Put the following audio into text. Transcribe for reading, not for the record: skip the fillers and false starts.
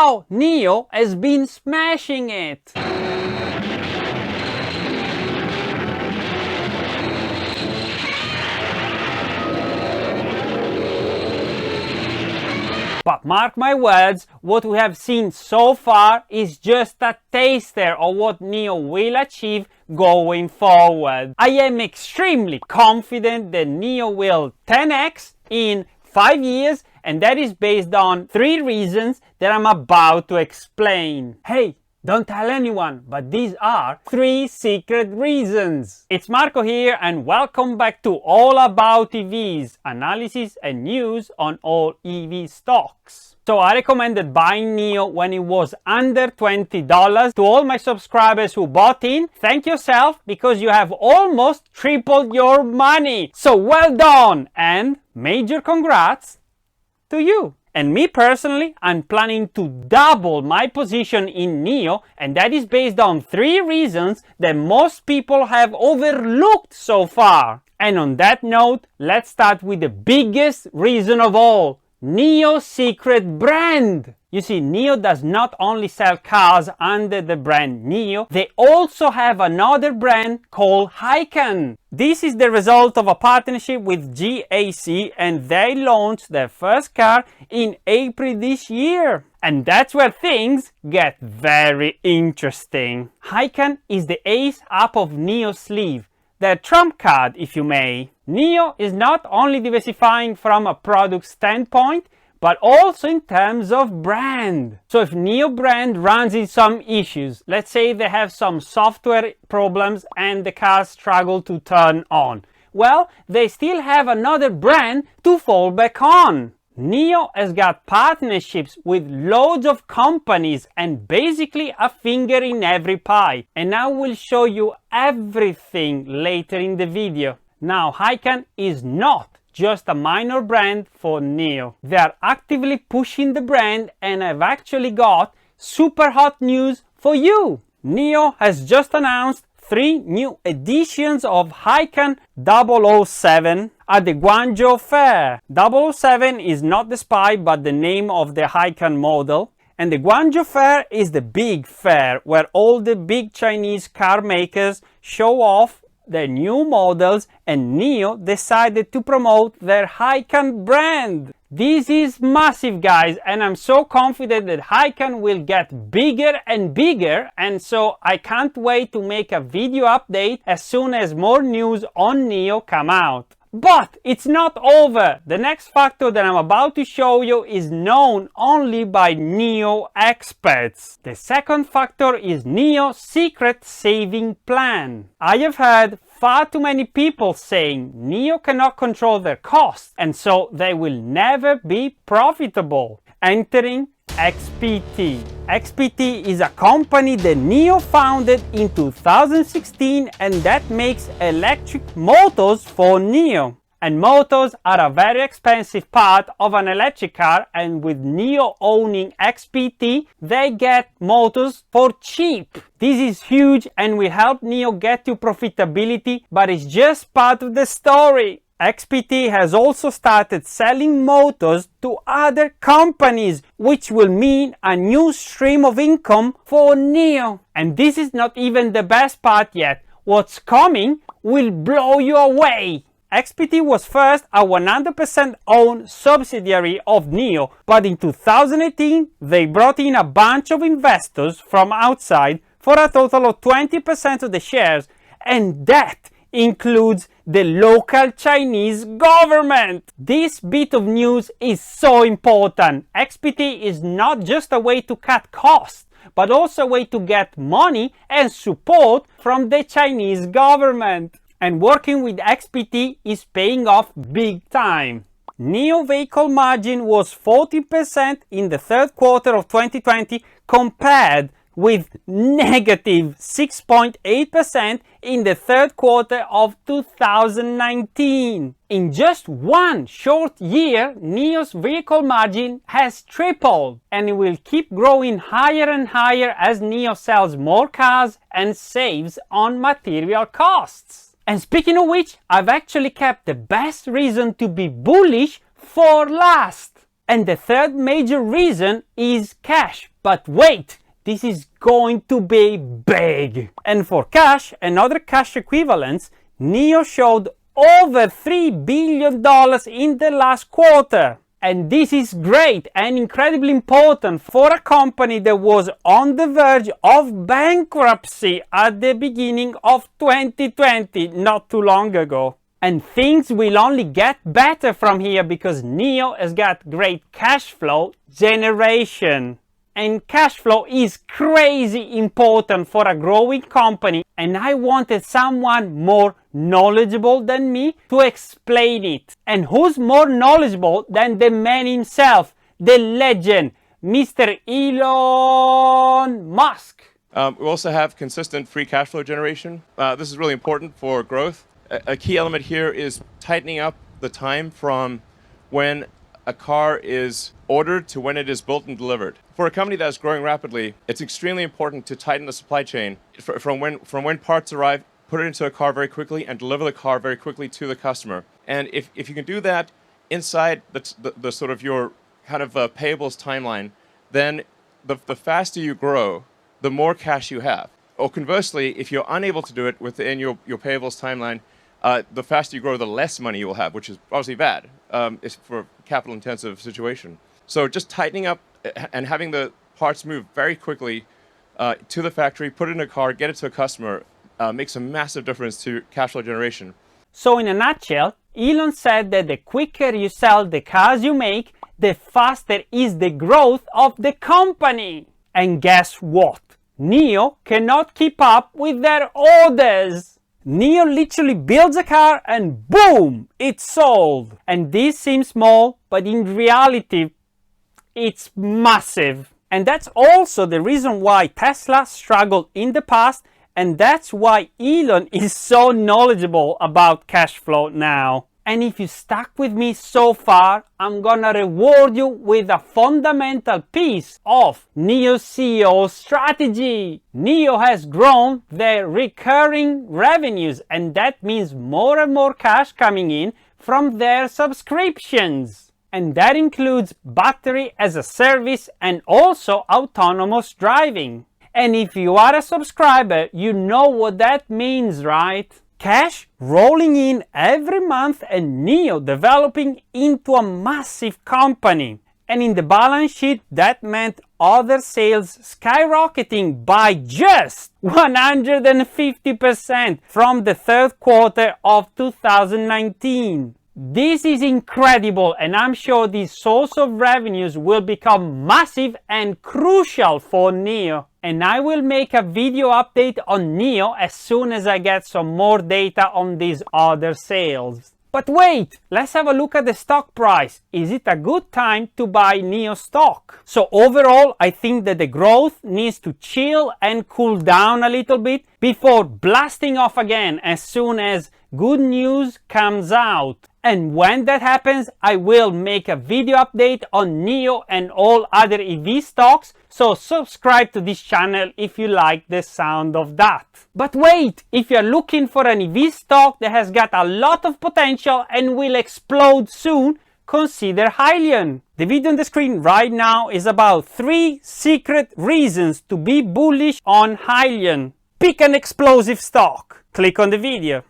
wow, Nio has been smashing it. But mark my words, what we have seen so far is just a taster of what Nio will achieve going forward. I am extremely confident that Nio will 10x in 5 years, and that is based on 3 reasons that I'm about to explain. Hey, don't tell anyone, but these are 3 secret reasons. It's Marco here, and welcome back to All About EVs, analysis and news on all EV stocks. So I recommended buying Nio when it was under $20. To all my subscribers who bought in, thank yourself because you have almost tripled your money. So well done, and major congrats to you. And me personally, I'm planning to double my position in Nio, and that is based on 3 reasons that most people have overlooked so far. And on that note, let's start with the biggest reason of all, Nio's secret brand. You see, Nio does not only sell cars under the brand Nio, they also have another brand called Hycan. This is the result of a partnership with GAC, and they launched their first car in April this year. And that's where things get very interesting. Hycan is the ace up of Nio's sleeve, their trump card if you may. Nio is not only diversifying from a product standpoint, but also in terms of brand. So if Nio brand runs into some issues, let's say they have some software problems and the cars struggle to turn on, well, they still have another brand to fall back on. Nio has got partnerships with loads of companies and basically a finger in every pie. And I will show you everything later in the video. Now, Hycan is not just a minor brand for Nio. They are actively pushing the brand, and I've actually got super hot news for you. Nio has just announced 3 new editions of Hycan 007 at the Guangzhou Fair. 007 is not the spy, but the name of the Hycan model. And the Guangzhou Fair is the big fair where all the big Chinese car makers show off their new models, and Nio decided to promote their Hycan brand. This is massive, guys, and I'm so confident that Hycan will get bigger and bigger, and so I can't wait to make a video update as soon as more news on Nio come out. But it's not over. The next factor that I'm about to show you is known only by Nio experts. The second factor is Nio's secret saving plan. I have heard far too many people saying Nio cannot control their costs, and so they will never be profitable. Entering XPT. XPT is a company that Nio founded in 2016, and that makes electric motors for Nio. And motors are a very expensive part of an electric car, and with Nio owning XPT, they get motors for cheap. This is huge and will help Nio get to profitability, but it's just part of the story. XPT has also started selling motors to other companies, which will mean a new stream of income for Nio. And this is not even the best part yet. What's coming will blow you away. XPT was first a 100% owned subsidiary of Nio, but in 2018 they brought in a bunch of investors from outside for a total of 20% of the shares, and that includes the local Chinese government. This bit of news is so important. XPT is not just a way to cut costs, but also a way to get money and support from the Chinese government. And working with XPT is paying off big time. Nio vehicle margin was 40% in the third quarter of 2020 compared with negative 6.8% in the third quarter of 2019. In just one short year, Nio's vehicle margin has tripled, and it will keep growing higher and higher as Nio sells more cars and saves on material costs. And speaking of which, I've actually kept the best reason to be bullish for last. And the third major reason is cash. But wait, this is going to be big. And for cash and other cash equivalents, Nio showed over $3 billion in the last quarter. And this is great and incredibly important for a company that was on the verge of bankruptcy at the beginning of 2020, not too long ago. And things will only get better from here because Nio has got great cash flow generation. And cash flow is crazy important for a growing company, and I wanted someone more knowledgeable than me to explain it. And who's more knowledgeable than the man himself, the legend, Mr. Elon Musk? We also have consistent free cash flow generation. This is really important for growth. A key element here is tightening up the time from when a car is ordered to when it is built and delivered. For a company that's growing rapidly, it's extremely important to tighten the supply chain from when parts arrive, put it into a car very quickly, and deliver the car very quickly to the customer. And if you can do that inside the sort of your kind of payables timeline, then the faster you grow, the more cash you have. Or conversely, if you're unable to do it within your payables timeline, the faster you grow, the less money you will have, which is obviously bad. It's for a capital-intensive situation. So just tightening up and having the parts move very quickly to the factory, put it in a car, get it to a customer, makes a massive difference to cash flow generation. So in a nutshell, Elon said that the quicker you sell the cars you make, the faster is the growth of the company. And guess what? Nio cannot keep up with their orders. Nio literally builds a car and boom, it's sold. And this seems small, but in reality, it's massive. And that's also the reason why Tesla struggled in the past, and that's why Elon is so knowledgeable about cash flow now. And if you stuck with me so far, I'm gonna reward you with a fundamental piece of Nio's CEO strategy. Nio has grown their recurring revenues, and that means more and more cash coming in from their subscriptions. And that includes battery as a service and also autonomous driving. And if you are a subscriber, you know what that means, right? Cash rolling in every month and Nio developing into a massive company. And in the balance sheet, that meant other sales skyrocketing by just 150% from the third quarter of 2019. This is incredible, and I'm sure this source of revenues will become massive and crucial for Nio. And I will make a video update on Nio as soon as I get some more data on these other sales. But wait, let's have a look at the stock price. Is it a good time to buy Nio stock? So overall, I think that the growth needs to chill and cool down a little bit before blasting off again as soon as good news comes out. And when that happens, I will make a video update on Nio and all other EV stocks, so subscribe to this channel if you like the sound of that. But wait, if you're looking for an EV stock that has got a lot of potential and will explode soon, consider Hyliion. The video on the screen right now is about 3 secret reasons to be bullish on Hyliion. Pick an explosive stock. Click on the video.